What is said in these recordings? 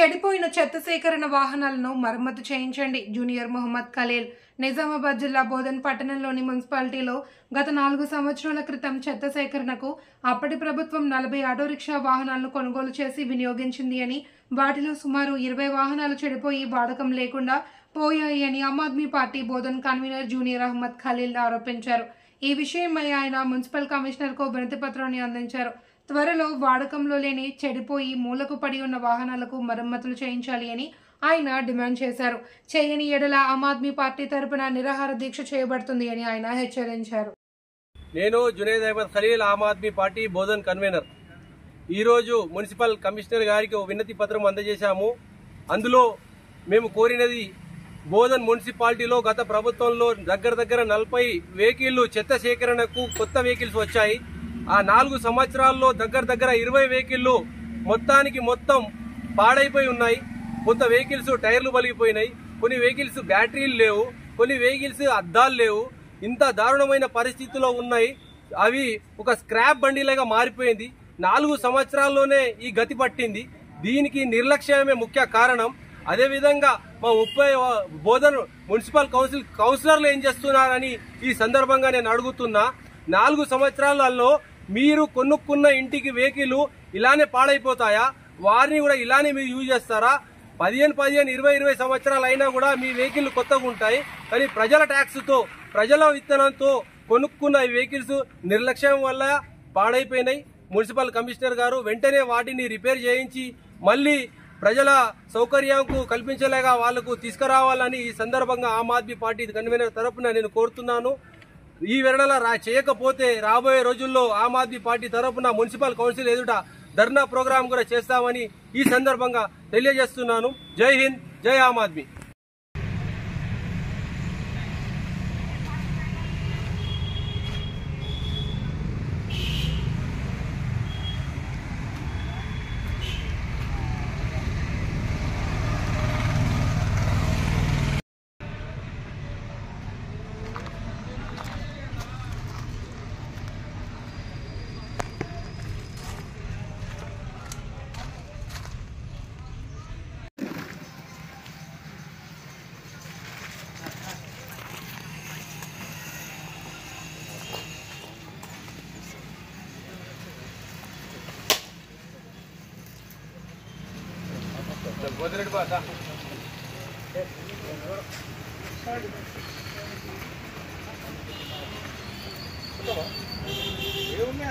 చెడిపోయిన చెత్త సేకరణ వాహనాలను మరమ్మతు చేయించండి. జూనియర్ మొహమ్మద్ ఖలీల్. నిజామాబాద్ జిల్లా బోధన్ పట్టణంలోని మున్సిపాలిటీలో గత 4 సంవత్సరాల క్రితం చెత్త సేకరణకు అప్పటి ప్రభుత్వం 40 ఆటో రిక్షా వాహనాలను కొనుగోలు చేసి వినియోగించింది అని, వాటిలో సుమారు 20 వాహనాలు చెడిపోయి వాడకం లేకుండా పోయాయి అని Aam Aadmi party Bodhan convener junior Ahmed Khalil ఆరోపించారు. ఈ విషయమై ఆయన మున్సిపల్ కమిషనర్కు వినతి పత్రాన్ని అందించారు. త్వరలో వాడకంలో లేని చెడిపోయి మూలకు పడి ఉన్న వాహనాలకు మరమ్మతులు చేయించాలి అని ఆయన డిమాండ్ చేశారు. చేయని ఎడల ఆమ్ ఆద్మీ పార్టీ తరపున నిరాహార దీక్ష చేయబడుతుంది అని ఆయన హెచ్చరించారు. నేను జునేద్ అహ్మద్ ఖలీల్, ఆమ్ ఆద్మీ పార్టీ బోధన్ కన్వీనర్. ఈరోజు మున్సిపల్ కమిషనర్ గారికి వినతి పత్రం అందజేశాము. అందులో మేము కోరినది, బోధన్ మున్సిపాలిటీలో గత ప్రభుత్వంలో దగ్గర 40 వెహికల్లు చెత్త సేకరణకు కొత్త వెహికల్స్ వచ్చాయి. ఆ 4 సంవత్సరాల్లో దగ్గర 20 వెహికల్లు మొత్తం పాడైపోయి ఉన్నాయి. కొత్త వెహికల్స్ టైర్లు పలిగిపోయినాయి, కొన్ని వెహికల్స్ బ్యాటరీలు లేవు, కొన్ని వెహికల్స్ అద్దాలు లేవు. ఇంత దారుణమైన పరిస్థితిలో ఉన్నాయి. అవి ఒక స్క్రాప్ బండిలాగా మారిపోయింది. 4 సంవత్సరాల్లోనే ఈ గతి పట్టింది. దీనికి నిర్లక్ష్యమే ముఖ్య కారణం. అదేవిధంగా మా బోధన్ మున్సిపల్ కౌన్సిలర్లు ఏం చేస్తున్నారని ఈ సందర్భంగా నేను అడుగుతున్నా. 4 సంవత్సరాలలో మీరు కొనుక్కున్న ఇంటికి వెహికల్ ఇలానే పాడైపోతాయా? వారిని కూడా ఇలానే మీరు యూజ్ చేస్తారా? 15, 20 సంవత్సరాలు అయినా కూడా మీ వెహికల్ కొత్తగా ఉంటాయి. కానీ ప్రజల ట్యాక్స్తో, ప్రజల విత్తనంతో కొనుక్కున్న ఈ వెహికల్స్ నిర్లక్ష్యం వల్ల పాడైపోయినాయి. మున్సిపల్ కమిషనర్ గారు వెంటనే వాటిని రిపేర్ చేయించి మళ్ళీ ప్రజల సౌకర్యంకు కల్పించలేగా వాళ్లకు తీసుకురావాలని ఈ సందర్భంగా ఆమ్ ఆద్మీ పార్టీ కన్వీనర్ తరపున నేను కోరుతున్నాను. ఈ వివరణ చేయకపోతే రాబోయే రోజుల్లో ఆమ్ ఆద్మీ పార్టీ తరపున మున్సిపల్ కౌన్సిల్ ఎదుట ధర్నా ప్రోగ్రాం కూడా చేస్తామని ఈ సందర్భంగా తెలియజేస్తున్నాను. జై హింద్, జై ఆమ్ ఆద్మీ.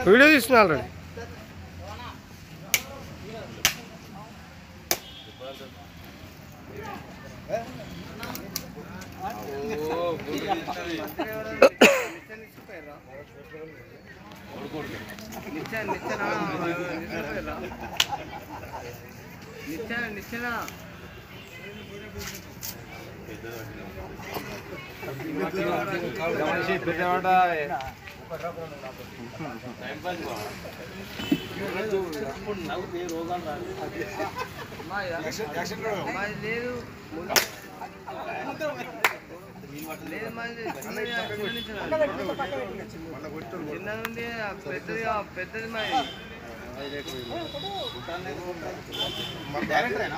వీడియో తీస్తున్నా ఆల్రెడీ.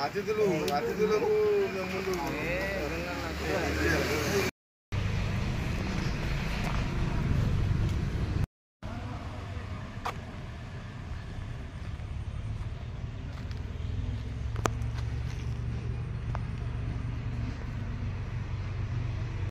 అతిథులకు